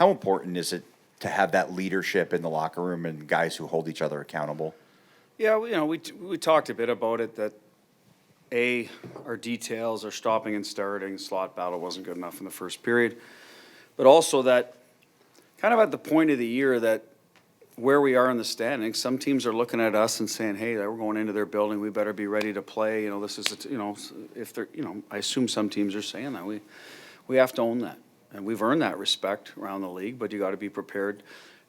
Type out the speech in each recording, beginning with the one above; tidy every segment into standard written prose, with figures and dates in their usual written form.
How important is it to have that leadership in the locker room and guys who hold each other accountable? Yeah, we talked a bit about it, that our details, our stopping and starting, slot battle wasn't good enough in the first period. But also that kind of at the point of the year that where we are in the standings, some teams are looking at us and saying, hey, we're going into their building, we better be ready to play. This is, if they're, I assume some teams are saying that. We have to own that. And we've earned that respect around the league, but you got to be prepared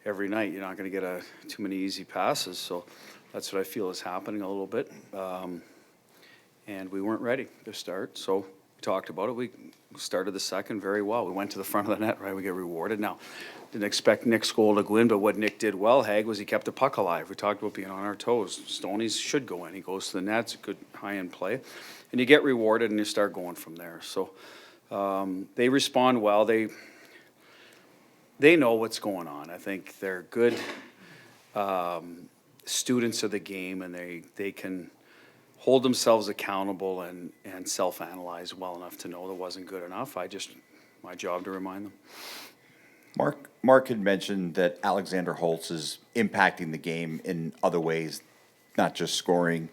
every night. You're not going to get too many easy passes. So that's what I feel is happening a little bit. And we weren't ready to start. So we talked about it. We started the second very well. We went to the front of the net, right? We get rewarded. Now, didn't expect Nick's goal to go in, but what Nick did well, Hag, was he kept the puck alive. We talked about being on our toes. Stoney's should go in. He goes to the net. It's a good high-end play. And you get rewarded, and you start going from there. So they respond well. They know what's going on. I think they're good students of the game, and they can hold themselves accountable and self-analyze well enough to know that wasn't good enough. My job to remind them. Mark had mentioned that Alexander Holtz is impacting the game in other ways, not just scoring.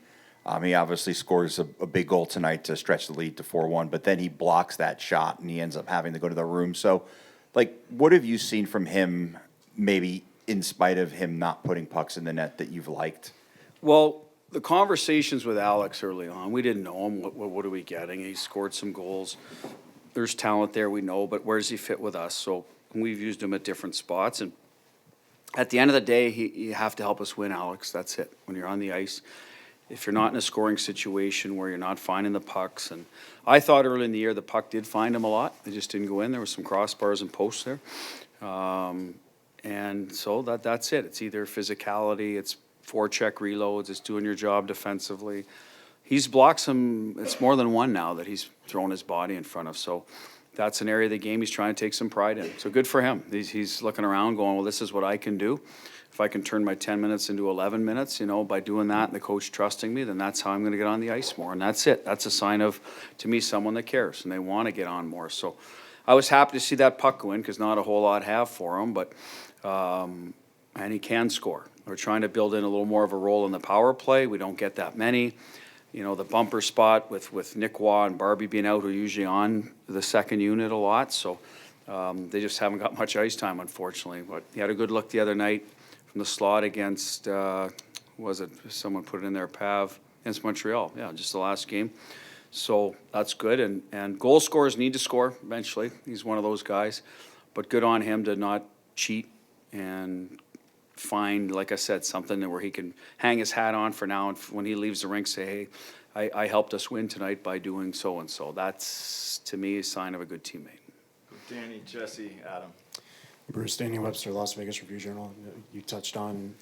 He obviously scores a big goal tonight to stretch the lead to 4-1, but then he blocks that shot and he ends up having to go to the room. So, what have you seen from him, maybe in spite of him not putting pucks in the net, that you've liked? Well, the conversations with Alex early on, we didn't know him. What are we getting? He scored some goals. There's talent there, we know, but where does he fit with us? So we've used him at different spots. And at the end of the day, you have to help us win, Alex. That's it. When you're on the ice, if you're not in a scoring situation where you're not finding the pucks, and I thought early in the year the puck did find him a lot. It just didn't go in. There were some crossbars and posts there. And so that's it. It's either physicality, it's forecheck reloads, it's doing your job defensively. He's blocked some, it's more than one now that he's thrown his body in front of. So that's an area of the game he's trying to take some pride in. So good for him. He's looking around going, well, this is what I can do. If I can turn my 10 minutes into 11 minutes, by doing that and the coach trusting me, then that's how I'm going to get on the ice more. And that's it. That's a sign of, to me, someone that cares and they want to get on more. So I was happy to see that puck go in because not a whole lot have for him, but and he can score. We're trying to build in a little more of a role in the power play. We don't get that many. The bumper spot with Nick Waugh and Barbie being out, who are usually on the second unit a lot. So they just haven't got much ice time, unfortunately. But he had a good look the other night from the slot against, someone put it in there, Pav, against Montreal. Yeah, just the last game. So that's good. And goal scorers need to score eventually. He's one of those guys. But good on him to not cheat and find, like I said, something where he can hang his hat on for now, and when he leaves the rink, say, hey, I helped us win tonight by doing so and so. That's, to me, a sign of a good teammate. Danny, Jesse, Adam. Bruce, Danny Webster, Las Vegas Review-Journal. You touched on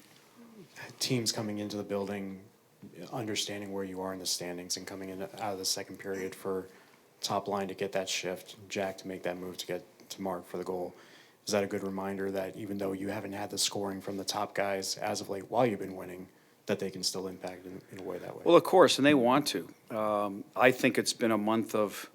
teams coming into the building, understanding where you are in the standings, and coming in out of the second period for top line to get that shift, Jack to make that move to get to Mark for the goal. Is that a good reminder that even though you haven't had the scoring from the top guys as of late while you've been winning, that they can still impact in a way that way? Well, of course, and they want to. I think it's been a month of,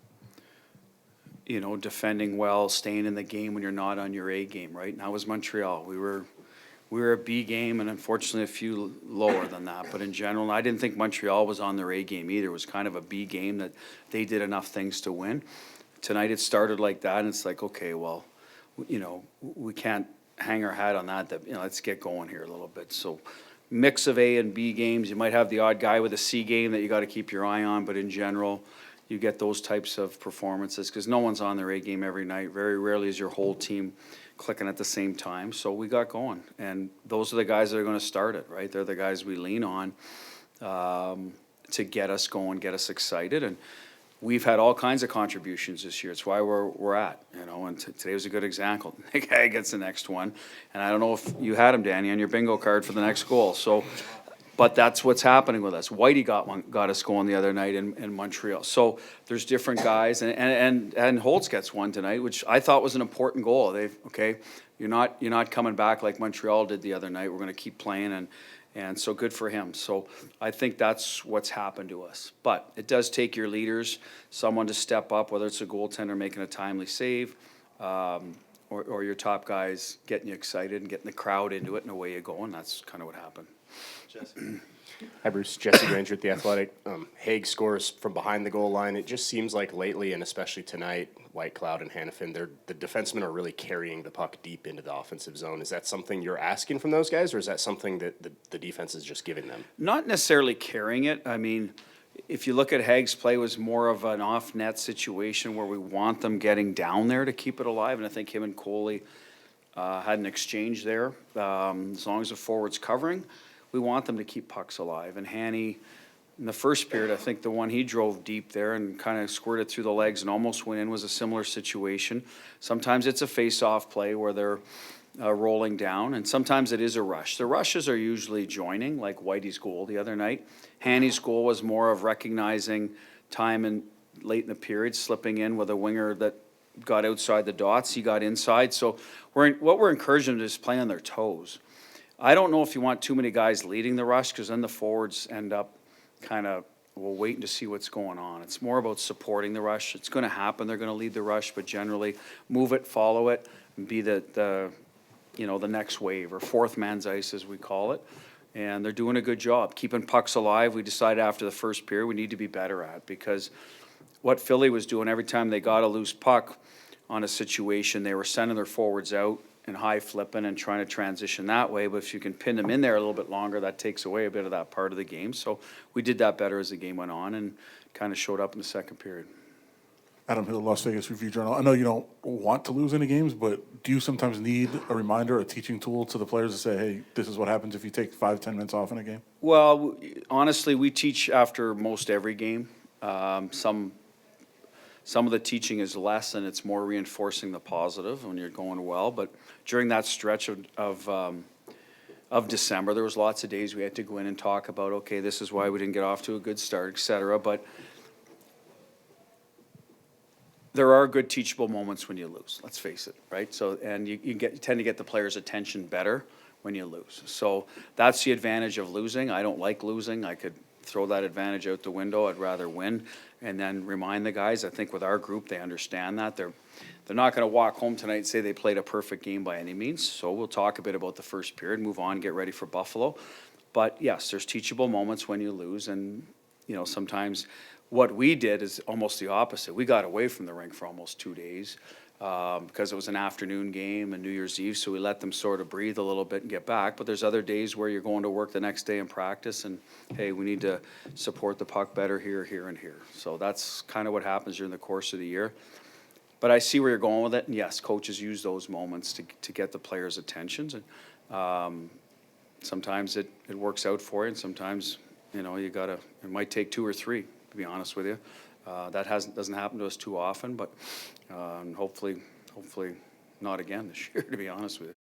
defending well, staying in the game when you're not on your A game, right? Now was Montreal. We were a B game, and unfortunately a few lower than that. But in general, I didn't think Montreal was on their A game either. It was kind of a B game that they did enough things to win. Tonight it started like that, and it's like, okay, well, we can't hang our hat on that, let's get going here a little bit. So mix of A and B games. You might have the odd guy with a C game that you got to keep your eye on, but in general, you get those types of performances because no one's on their A game every night. Very rarely is your whole team clicking at the same time. So we got going, and those are the guys that are going to start it, right? They're the guys we lean on to get us going, get us excited, and we've had all kinds of contributions this year. It's why we're at, and today was a good example. The guy gets the next one, and I don't know if you had him, Danny, on your bingo card for the next goal. So, but that's what's happening with us. Whitey got us going the other night in Montreal. So there's different guys, and Holtz gets one tonight, which I thought was an important goal. You're not coming back like Montreal did the other night. We're going to keep playing, and so good for him. So I think that's what's happened to us. But it does take your leaders, someone to step up, whether it's a goaltender making a timely save, or your top guys getting you excited and getting the crowd into it, and away you go, and that's kind of what happened. Jesse. Hi, Bruce. Jesse Granger at The Athletic. Haig scores from behind the goal line. It just seems like lately, and especially tonight, White Cloud and Hannafin, the defensemen are really carrying the puck deep into the offensive zone. Is that something you're asking from those guys, or is that something that the defense is just giving them? Not necessarily carrying it. I mean, if you look at Haig's play, it was more of an off-net situation where we want them getting down there to keep it alive, and I think him and Coley had an exchange there. As long as the forward's covering, we want them to keep pucks alive. And Hanny, in the first period, I think the one he drove deep there and kind of squirted through the legs and almost went in was a similar situation. Sometimes it's a face-off play where they're rolling down, and sometimes it is a rush. The rushes are usually joining, like Whitey's goal the other night. Hanny's goal was more of recognizing time and late in the period, slipping in with a winger that got outside the dots. He got inside. So what we're encouraging them to is play on their toes. I don't know if you want too many guys leading the rush, because then the forwards end up kind of, well, waiting to see what's going on. It's more about supporting the rush. It's going to happen. They're going to lead the rush, but generally move it, follow it, and be the next wave, or fourth man's ice as we call it. And they're doing a good job keeping pucks alive. We decided after the first period we need to be better at, because what Philly was doing every time they got a loose puck on a situation, they were sending their forwards out and high flipping and trying to transition that way. But if you can pin them in there a little bit longer, that takes away a bit of that part of the game. So we did that better as the game went on and kind of showed up in the second period. Adam Hill, Las Vegas Review-Journal. I know you don't want to lose any games, but do you sometimes need a reminder, a teaching tool to the players to say, hey, this is what happens if you take 5-10 minutes off in a game? Well, honestly, we teach after most every game. Some of the teaching is less, and it's more reinforcing the positive when you're going well. But during that stretch of December, there was lots of days we had to go in and talk about, okay, this is why we didn't get off to a good start, et cetera. But there are good teachable moments when you lose, let's face it, right? So, and you tend to get the players' attention better when you lose. So that's the advantage of losing. I don't like losing. I could throw that advantage out the window. I'd rather win and then remind the guys. I think with our group, they understand that. They're not going to walk home tonight and say they played a perfect game by any means. So we'll talk a bit about the first period, move on, get ready for Buffalo. But yes, there's teachable moments when you lose, and sometimes what we did is almost the opposite. We got away from the rink for almost 2 days because it was an afternoon game and New Year's Eve, so we let them sort of breathe a little bit and get back. But there's other days where you're going to work the next day and practice, and hey, we need to support the puck better here, here, and here. So that's kind of what happens during the course of the year. But I see where you're going with it, and yes, coaches use those moments to get the players' attentions. And sometimes it works out for you, and sometimes it might take 2 or 3. To be honest with you, that doesn't happen to us too often, but hopefully not again this year. To be honest with you.